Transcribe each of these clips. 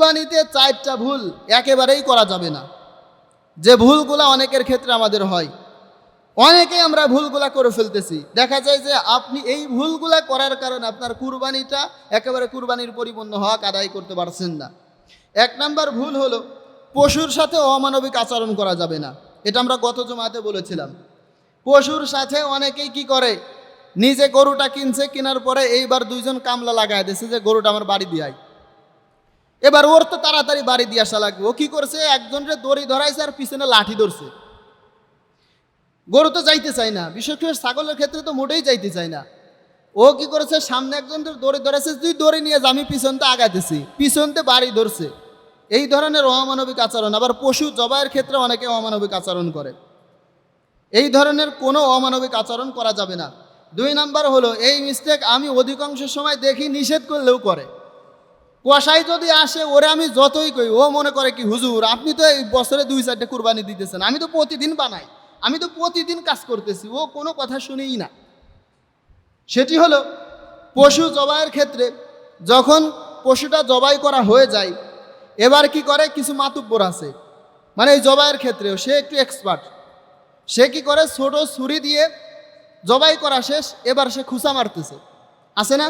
কুরবানিতে 4টা ভুল একেবারেই করা যাবে না, যে ভুলগুলা অনেকের ক্ষেত্রে আমাদের হয়। অনেকেই আমরা ভুলগুলা করে ফেলতেছি। দেখা যায় যে আপনি এই ভুলগুলা করার কারণে আপনার কুরবানিটা একেবারে কুরবানির পরিপূর্ণ হক আদায় করতে পারছেন না। 1 নাম্বার ভুল হলো পশুর সাথে অমানবিক আচরণ করা যাবে না। এটা আমরা গত জুমাতে বলেছিলাম। পশুর সাথে অনেকেই কি করে, নিজে গরুটা কিনছে, কেনার পরে এইবার 2জন কামলা লাগায় দিয়েছে যে গরুটা আমার বাড়ি দিয়ে আয়। এবার ওর তো তাড়াতাড়ি বাড়ি দিয়ে আসা লাগবে। ও কি করছে, একজনের দড়ি ধরাইছে আর পিছনে লাঠি ধরছে। গরু তো যাইতে চায় না, বিশেষ করে ছাগলের ক্ষেত্রে তো মোটেই যাইতে চায় না। ও কি করেছে, সামনে একজনের দড়ি ধরেছে, তুই দড়ি নিয়ে যা, আমি পিছনতে আগাইতেছি, পিছনতে বাড়ি ধরছে। এই ধরনের অমানবিক আচরণ। আবার পশু জবাইয়ের ক্ষেত্রে অনেকে অমানবিক আচরণ করে। এই ধরনের কোনো অমানবিক আচরণ করা যাবে না। 2 নাম্বার হলো এই মিস্টেক আমি অধিকাংশ সময় দেখি নিষেধ করলেও করে। কষাই যদি আসে, ওরে আমি যতই কই, ও মনে করে কি হুজুর আপনি তো এই বছরে 2-4টে কুরবানি দিতেছেন, আমি তো প্রতিদিন বানাই, আমি তো প্রতিদিন কাজ করতেছি। ও কোনো কথা শুনেই না। সেটি হলো পশু জবাইয়ের ক্ষেত্রে যখন পশুটা জবাই করা হয়ে যায়, এবার কি করে, কিছু মাতুব্বর আছে, মানে এই জবাইয়ের ক্ষেত্রেও সে একটু এক্সপার্ট। সে কি করে, ছোট ছুরি দিয়ে জবাই করা শেষ, এবার সে খুসা মারতেছে, আছে না?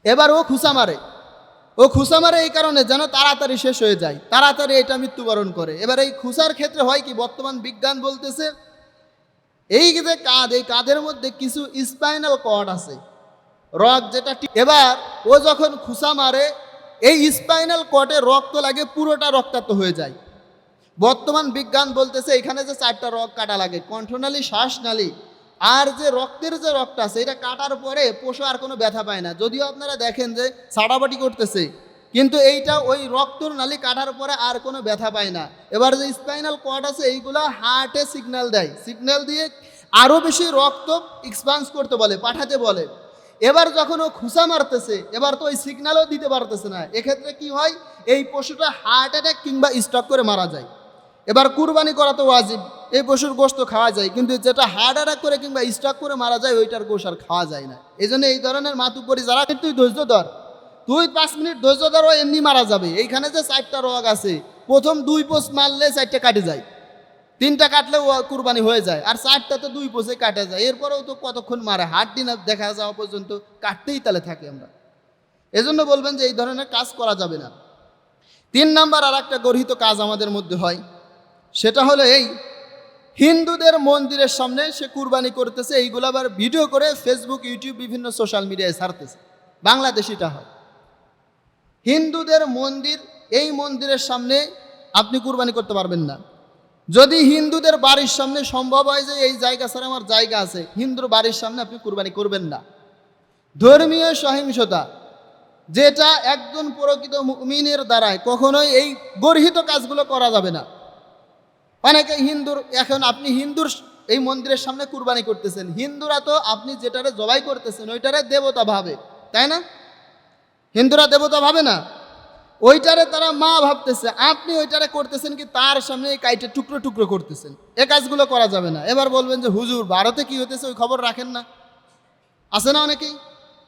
এবার ও খুসা মারে, এই কারণে যেন তাড়াতাড়ি শেষ হয়ে যায়, তাড়াতাড়ি এটা মৃত্যুবরণ করে। এবার এই খুসার ক্ষেত্রে হয় কি, বর্তমান বিজ্ঞান বলতেছে এই যে কাঁধ, এই কাঁধের মধ্যে কিছু স্পাইনাল কর্ড আছে, রক যেটা। এবার ও যখন খুসা মারে, এই স্পাইনাল কর্ডে রক্ত লাগে, পুরোটা রক্তাক্ত হয়ে যায়। বর্তমান বিজ্ঞান বলতেছে এখানে যে 4টা রক কাটা লাগে, কণ্ঠনালী, শ্বাসনালী আর যে রক্তের যে রক্ত আছে, এটা কাটার পরে পশু আর কোনো ব্যথা পায় না। যদিও আপনারা দেখেন যে সাড়াবাটি করতেছে, কিন্তু এইটা ওই রক্তর নালী কাটার পরে আর কোনো ব্যথা পায় না। এবার যে স্পাইনাল কর্ড আছে, এইগুলো হার্টে সিগন্যাল দেয়, সিগন্যাল দিয়ে আরও বেশি রক্ত এক্সপান্স করতে বলে, পাঠাতে বলে। এবার যখন ও খুসা মারতেছে, এবার তো ওই সিগন্যালও দিতে পারতেছে না। এক্ষেত্রে কি হয়, এই পশুটা হার্ট অ্যাটাক কিংবা স্ট্রোক করে মারা যায়। এবার কুরবানি করা তো ওয়াজিব, এই পশুর গোশত খাওয়া যায়, কিন্তু যেটা হার্ট অ্যাটাক করে কিংবা স্ট্রোক করে মারা যায়, ওইটার গোশ আর খাওয়া যায় না। এই জন্য এই ধরনের মাতুব্বরি যারা, তুই ধৈর্য ধর, তুই 5 মিনিট ধৈর্য ধর, ও এমনি মারা যাবে। এইখানে যে 4টা রোগ আছে, প্রথম 2 পোষ মারলে 4টা কাটে যায়, 3টা কাটলে ও কুরবানি হয়ে যায়, আর 4টা তো 2 পোষে কাটে যায়। এরপরেও তো কতক্ষণ মারে, হাড্ডি না দেখা যাওয়া পর্যন্ত কাটতেই তালে থাকে আমরা। এজন্য বলবেন যে এই ধরনের কাজ করা যাবে না। 3 নাম্বার আর একটা গর্হিত কাজ আমাদের মধ্যে হয়, সেটা হলো এই হিন্দুদের মন্দিরের সামনে সে কুরবানি করতেছে, এইগুলো আবার ভিডিও করে ফেসবুক, ইউটিউব, বিভিন্ন সোশ্যাল মিডিয়ায় ছাড়তেছে। বাংলাদেশিটা হয় হিন্দুদের মন্দির, এই মন্দিরের সামনে আপনি কুরবানি করতে পারবেন না। যদি হিন্দুদের বাড়ির সামনে সম্ভব হয় যে এই জায়গা ছাড়া আমার জায়গা আছে, হিন্দুর বাড়ির সামনে আপনি কুরবানি করবেন না। ধর্মীয় সহিংসতা, যেটা একজন প্রকৃত মুমিনের দ্বারায় কখনোই এই গর্হিত কাজগুলো করা যাবে না। অনেকে হিন্দুর, এখন আপনি হিন্দুর এই মন্দিরের সামনে কুরবানি করতেছেন, হিন্দুরা তো আপনি যেটারে জবাই করতেছেন ওইটারে দেবতা ভাবে, তাই না? হিন্দুরা দেবতা ভাবে না, ওইটারে তারা মা ভাবতেছে। আপনি ওইটারে করতেছেন কি, তার সামনে কাইটে টুকরো টুকরো করতেছেন। এ কাজগুলো করা যাবে না। এবার বলবেন যে হুজুর ভারতে কি হতেছে ওই খবর রাখেন না? আছে না অনেকেই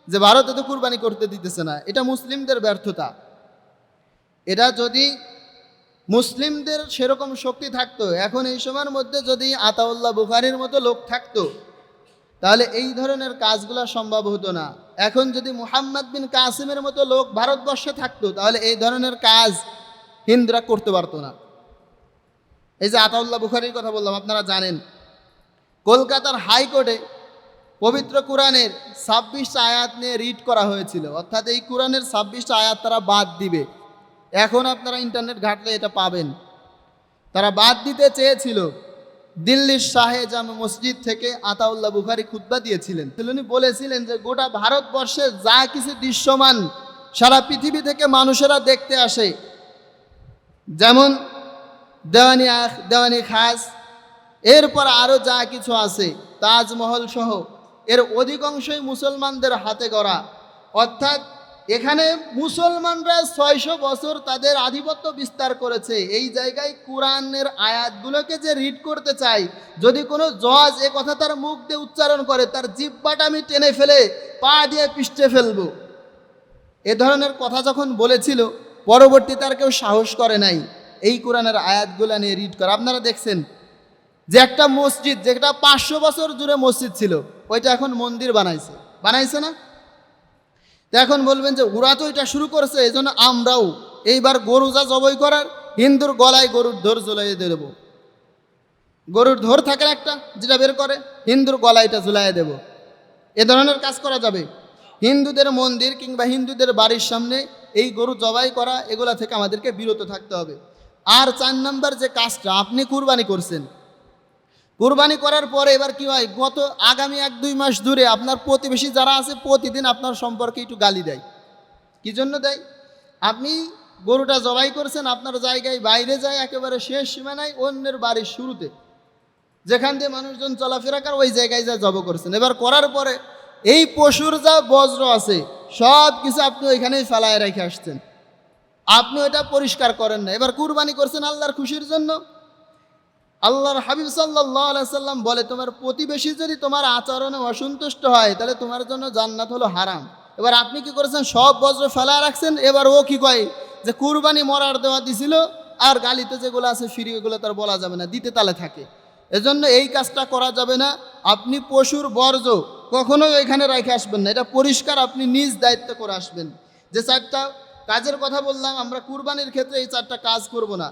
যে ভারতে তো কুরবানি করতে দিতেছে না। এটা মুসলিমদের ব্যর্থতা। এটা যদি মুসলিমদের সেরকম শক্তি থাকতো, এখন এই সময়ের মধ্যে যদি আতাউল্লাহ বুখারীর মতো লোক থাকতো, তাহলে এই ধরনের কাজগুলো সম্ভব হতো না। এখন যদি মুহাম্মদ বিন কাসিমের মতো লোক ভারতবর্ষে থাকতো, তাহলে এই ধরনের কাজ হিন্দুরা করতে পারতো না। এই যে আতাউল্লাহ বুখারীর কথা বললাম, আপনারা জানেন কলকাতার হাইকোর্টে পবিত্র কোরআনের 26টা আয়াত নিয়ে রিট করা হয়েছিল, অর্থাৎ এই কোরআনের 26টা আয়াত তারা বাদ দিবে। এখন আপনারা ইন্টারনেট ঘাটলে এটা পাবেন। তারা বাদ দিতে চেয়েছিল। দিল্লির শাহে জামে মসজিদ থেকে আতাউল্লাহ বুখারী খুতবা দিয়েছিলেন। তিনি বলেছিলেন যে গোটা ভারতবর্ষে যা কিছু দৃশ্যমান সারা পৃথিবী থেকে মানুষেরা দেখতে আসে, যেমন দেওয়ানি খাস, এরপর আরও যা কিছু আছে, তাজমহল সহ, এর অধিকাংশই মুসলমানদের হাতে গড়া। অর্থাৎ এখানে মুসলমানরা 600 বছর তাদের আধিপত্য বিস্তার করেছে। এই জায়গায় কোরআনের আয়াতগুলোকে যে রিড করতে চাই, যদি কোনো জজ এ কথা তার মুখ দিয়ে উচ্চারণ করে, তার জিহ্বাটা আমি টেনে ফেলে পা দিয়ে পিষ্টে ফেলবো। এ ধরনের কথা যখন বলেছিল, পরবর্তীতে আর কেউ সাহস করে নাই এই কোরআনের আয়াতগুলা নিয়ে রিড করা। আপনারা দেখছেন যে একটা মসজিদ, যেটা 500 বছর জুড়ে মসজিদ ছিল, ওইটা এখন মন্দির বানাইছে না? তো এখন বলবেন যে ওরা তো এটা শুরু করেছে, এই জন্য আমরাও এইবার গরু যা জবাই করার, হিন্দুর গলায় গরুর ধর ঝুলাইয়ে দেব। গরুর ধর থাকে না একটা, যেটা বের করে, হিন্দুর গলায় এটা ঝুলাইয়ে দেব। এ ধরনের কাজ করা যাবে? হিন্দুদের মন্দির কিংবা হিন্দুদের বাড়ির সামনে এই গরু জবাই করা, এগুলা থেকে আমাদেরকে বিরত থাকতে হবে। আর 4 নম্বর যে কাজটা, আপনি কুরবানি করছেন, কুরবানি করার পরে এবার কি হয়, আগামী 1-2 মাস ধরে আপনার প্রতিবেশী যারা আছে প্রতিদিন আপনার সম্পর্কে একটু গালি দেয়। কি জন্য দেয়? আপনি গরুটা জবাই করছেন আপনার জায়গায় বাইরে যায়, একেবারে শেষ সীমানায় অন্যের বাড়ির শুরুতে, যেখান দিয়ে মানুষজন চলাফেরা করে, ওই জায়গায় যা জব করছেন। এবার করার পরে এই পশুর যা বজ্র আছে সব কিছু আপনি ওইখানেই ফেলায় রেখে আসছেন, আপনি ওইটা পরিষ্কার করেন না। এবার কুরবানি করছেন আল্লাহর খুশির জন্য। আল্লাহর হাবিব সাল্লাল্লাহু আলাইহি সাল্লাম বলে, তোমার প্রতিবেশী যদি তোমার আচরণে অসন্তুষ্ট হয় তাহলে তোমার জন্য জান্নাত হলো হারাম। এবার আপনি কি করেছেন, সব বজ্র ফেলা রাখছেন। এবার ও কি কয় যে কুরবানি মরার দেওয়া দিছিল, আর গালিতে যেগুলো আছে ফিরি, এগুলো তার বলা যাবে না, দিতে তালে থাকে। এজন্য এই কাজটা করা যাবে না। আপনি পশুর বর্জ্য কখনোই এখানে রেখে আসবেন না, এটা পরিষ্কার আপনি নিজ দায়িত্ব করে আসবেন। যে 4টা কাজের কথা বললাম, আমরা কুরবানির ক্ষেত্রে এই 4টা কাজ করব না।